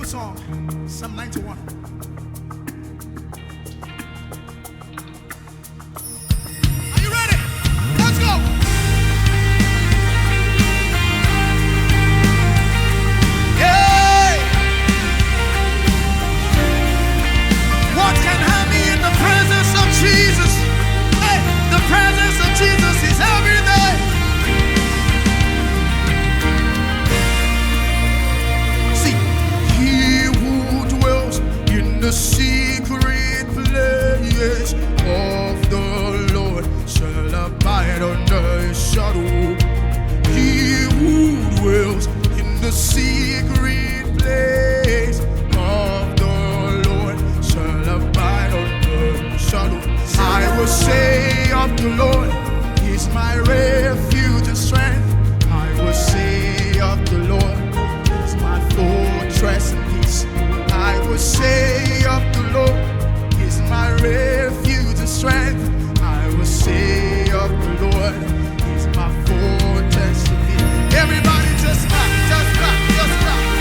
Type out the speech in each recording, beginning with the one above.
song, Psalm 91. Are you ready? Let's go! Hey! What can have me in the presence of Jesus? Hey, the presence of Jesus is everything. See, he who dwells in the secret place of the Lord shall abide under his shadow. He who dwells in the secret place of the Lord shall abide under his shadow. I will say of the Lord, he's my refuge and strength. I will say of the Lord, he's my fortress and peace. I will say of the Lord, he's my refuge and strength. I will say of the Lord, he's my fortress and peace. Everybody just clap, just clap, just clap.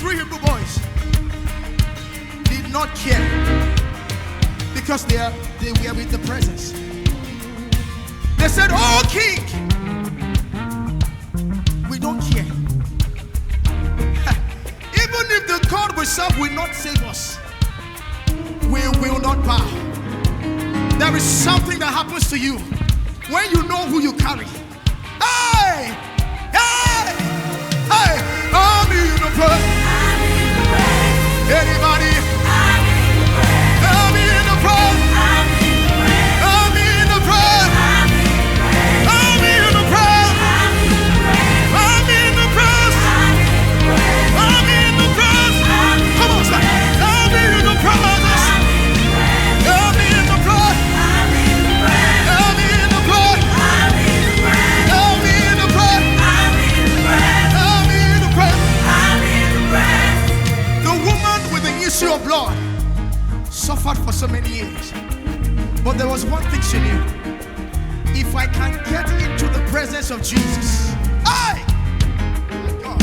3 Hebrew boys did not care because they were with the presence. They said, "Oh King, we don't care. Even if the God we serve will not save us, we will not bow." There is something that happens to you when you know who you carry. Hey! Hey! Hey! I'm in the presence. Anybody? I'm in the presence. I'm in the presence. I'm in the presence. I'm in the presence. I'm in the presence. I'm in the presence. Come on, say, I'm in the presence. I'm in the presence. I'm in the presence. I'm in the presence. I'm in the presence. I'm in the presence. The woman with the issue of blood suffered for so many years, but there was one thing she knew: if I can get into the presence of Jesus, my God,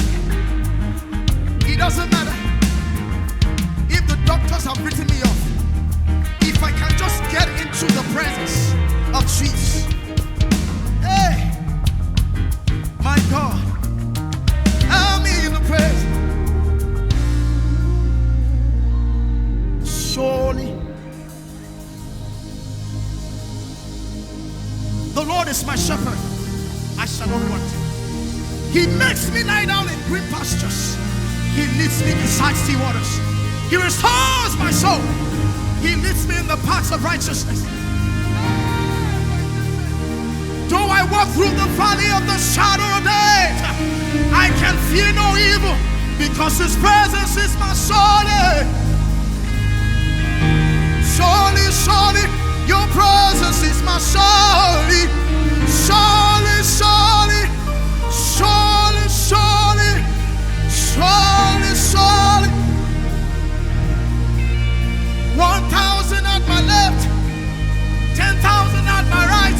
it doesn't matter if the doctors have written me off. If I can just get into the presence of Jesus, hey, my God, I'm in the presence. Surely the Lord is my shepherd, I shall not want. He makes me lie down in green pastures. He leads me beside still waters. He restores my soul. He leads me in the paths of righteousness. Though I walk through the valley of the shadow of death, I can fear no evil, because His presence is my sword. Surely, surely, your presence is my surely. Surely, surely, surely, surely, surely, surely. 1,000 at my left, 10,000 at my right.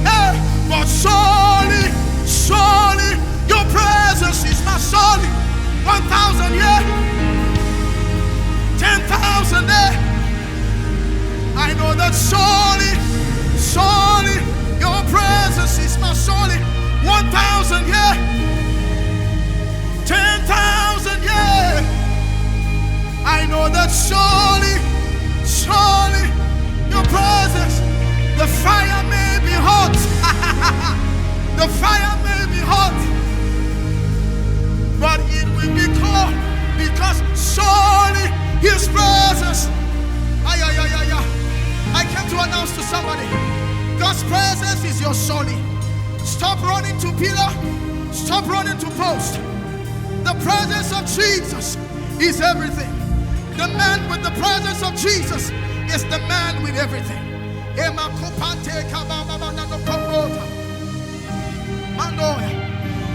Hey, but surely, surely, your presence is my surely. 1,000 here, 10,000 there. I know that surely, surely, your presence is my surely. 1,000 here, 10,000 here. I know that surely, surely, your presence. The fire may be hot. The fire may be hot, but it will be cold, because surely His presence. I came to announce to somebody, God's presence is your surely. Stop running to pillar. Stop running to post. The presence of Jesus is everything. The man with the presence of Jesus is the man with everything.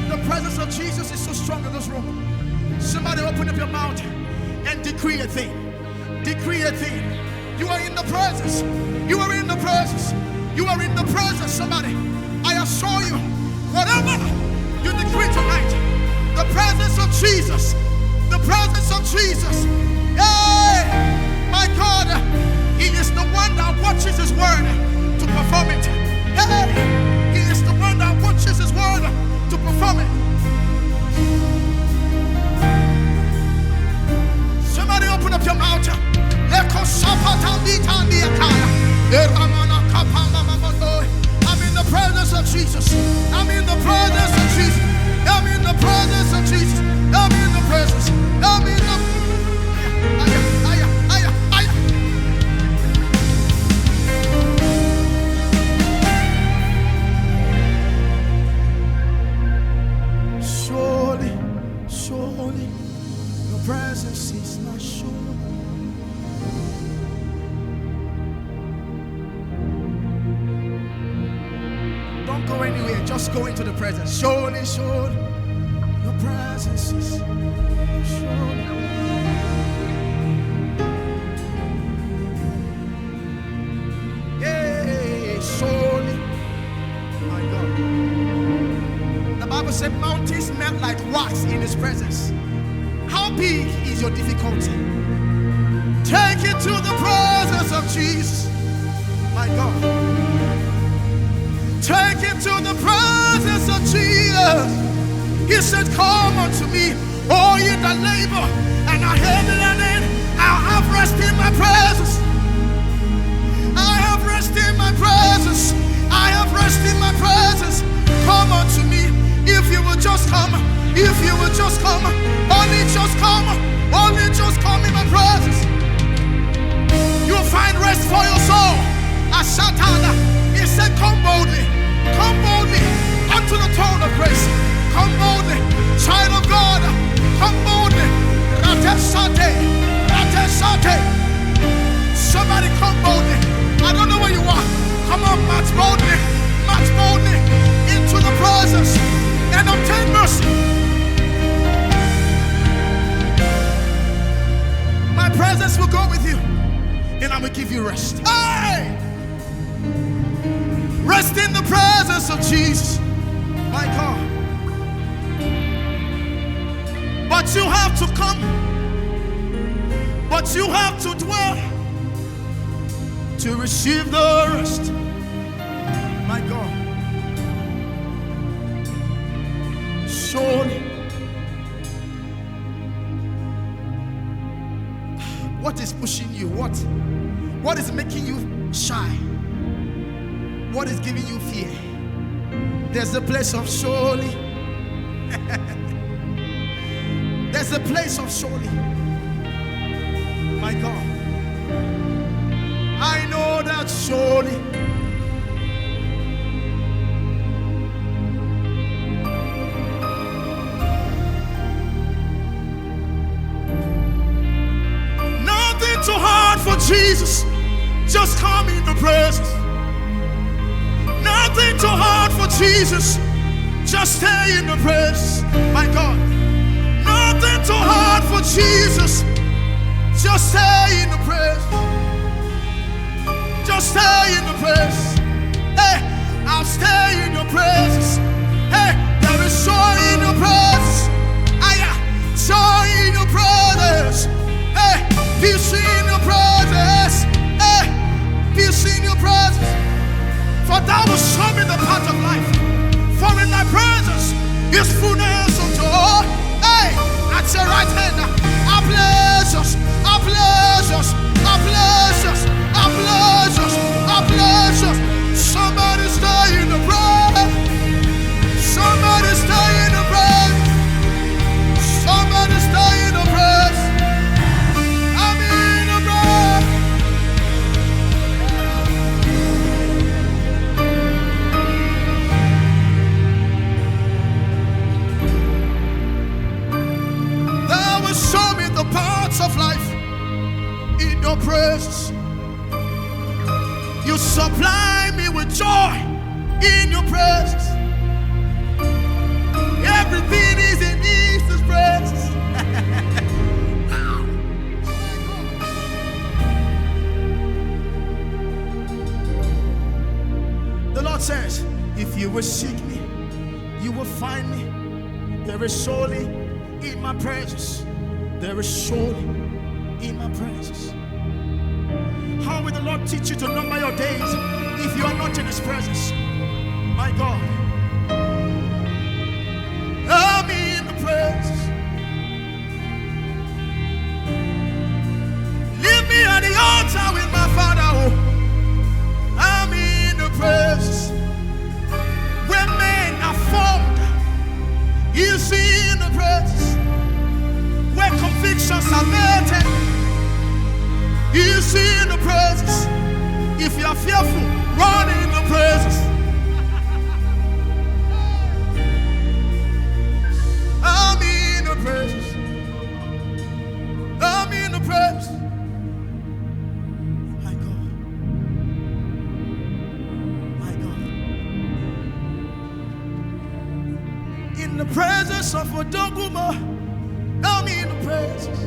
The presence of Jesus is so strong in this room. Somebody open up your mouth and decree a thing. Decree a thing. You are in the presence. You are in the presence. You are in the presence. Somebody, I assure you, whatever you decree tonight, the presence of Jesus, the presence of Jesus. Hey, my God, He is the one that watches His word to perform it. Hey, He is the one that watches His word to perform it. Somebody open up your mouth. I'm in the presence of Jesus. I'm in the presence of Jesus. I'm in the presence of Jesus. I'm in the presence. I'm in the. Surely, surely, your presence is not sure. Go anywhere, just go into the presence. Surely, surely, your presence is surely. Yeah, surely, my God. The Bible said mountains melt like wax in His presence. How big is your difficulty? Take it to the presence of Jesus. My God. Take it to the presence of Jesus. He said, come unto me, all ye that labor and are heavy laden. I'll have rest in my presence. I have rest in my presence. I have rest in my presence. Come unto me. If you will just come, if you will just come, only just come in my presence. You'll find rest for your soul. Ashatana. He said, come boldly unto the throne of grace. Come boldly, child of God. Come boldly. Ratesate. Somebody come boldly. I don't know where you are. Come on, march boldly into the presence and obtain mercy. My presence will go with you, and I will give you rest. Hey! Rest in the presence of Jesus. My God. But you have to come. But you have to dwell to receive the rest. My God. Surely. What is pushing you? What is making you shy? What is giving you fear? There's a place of surely. There's a place of surely. My God. I know that surely. Nothing too hard for Jesus. Just come in the presence. Nothing too hard for Jesus. Just stay in the presence. My God. Nothing too hard for Jesus. Just stay in the presence. Just stay in the presence. Hey, I'll stay in your presence. Hey, there is joy in your presence. Joy in your presence. Hey, peace in your presence. Hey, peace in your presence. For thou wilt show me the path of life. For in thy presence is fullness of joy. Hey, at your right hand are pleasures, are pleasures, are pleasures, are pleasures, are pleasures. Somebody stay in the breath. Somebody stay in the breath. Somebody stay in the breath. I'm in the breath. Thou will show me the paths of life in your presence. You supply me with joy in your presence. Everything is in Jesus' presence. The Lord says, if you will seek me, you will find me. There is surely in my presence. There is surely in my presence. How will the Lord teach you to number your days if you are not in His presence? My God. I'm in the presence. Leave me at the altar with my Father. Oh, I'm in the presence. Where men are formed, He's in the presence. Where convictions are made, He's in the presence. If you are fearful, run in the presence. I'm in the presence. I'm in the presence. My God. My God. In the presence of Odimegwu, I'm in the presence.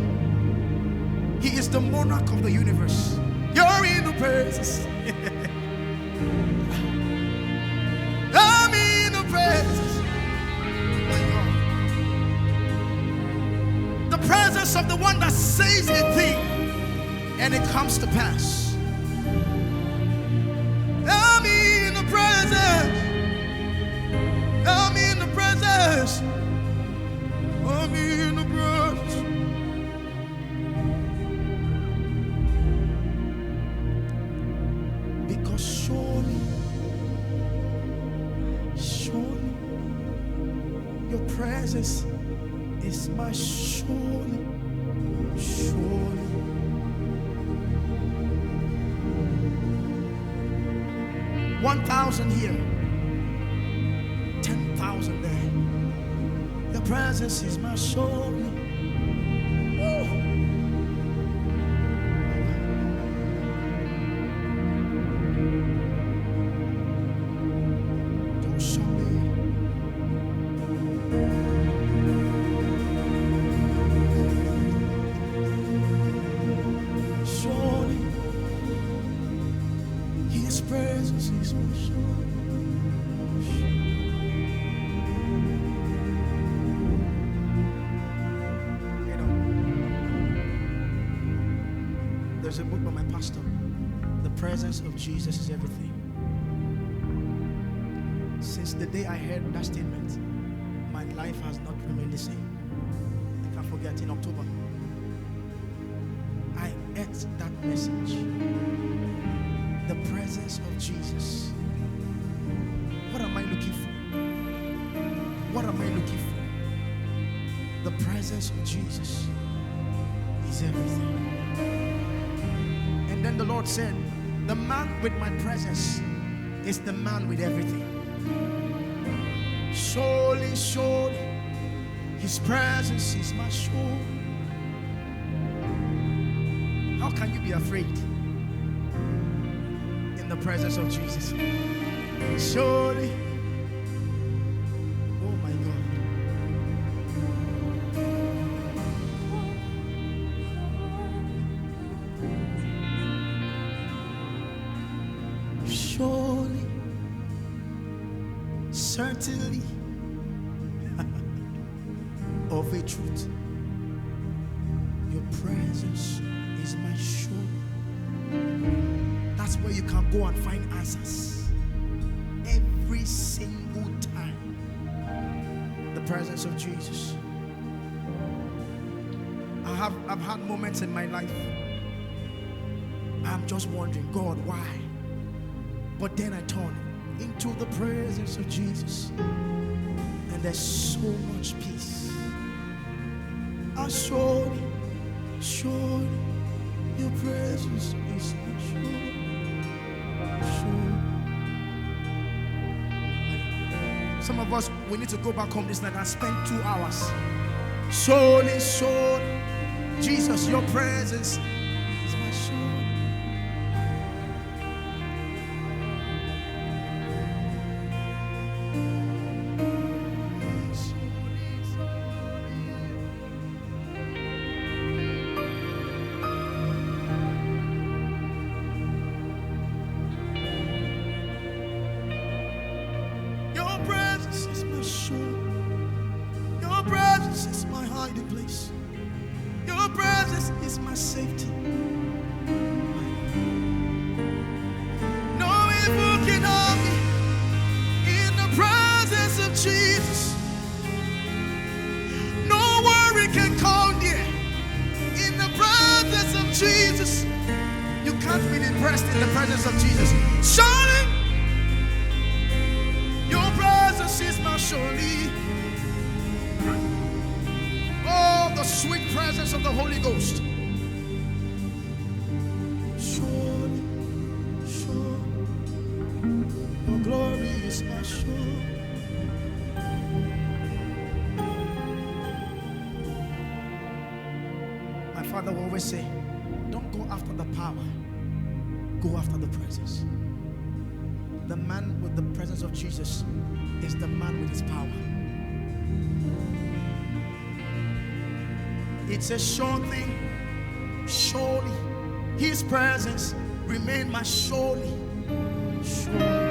He is the monarch of the universe. You're in the presence. I'm in the presence. My God. The presence presence of the one that says a thing and it comes to pass. I'm in the presence. I'm in the presence. I'm in the presence. Because surely your presence is my surely. 1,000 here, 10,000 there. Your presence is my surely. There's a book by my pastor. The presence of Jesus is everything. Since the day I heard that statement, my life has not remained the same. I can't forget, in October, I ate that message. The presence of Jesus. What am I looking for? What am I looking for? The presence of Jesus is everything. And then the Lord said, the man with my presence is the man with everything. Surely, surely, his presence is my soul. How can you be afraid in the presence of Jesus? Surely. Oh my God. Surely, certainly, of a truth, your presence is my soul. That's where you can go and find answers every single time. The presence of Jesus. I've had moments in my life I'm just wondering, God, why? But then I turn into the presence of Jesus, and there's so much peace. Surely, surely, your presence is my sure. Some of us, we need to go back home this night and spend 2 hours. Surely, surely, Jesus, your presence is my sure. Your presence is my hiding place. Your presence is my safety. No evil can harm me in the presence of Jesus. No worry can come near in the presence of Jesus. You can't be depressed in the presence of Jesus. Surely, your presence is my surely. Oh, the sweet presence of the Holy Ghost. Surely, surely, your glory is my sure. My father will always say, don't go after the power, go after the presence. The man with the presence of Jesus is the man with his power. It's a sure thing. Surely his presence remain my surely. Surely.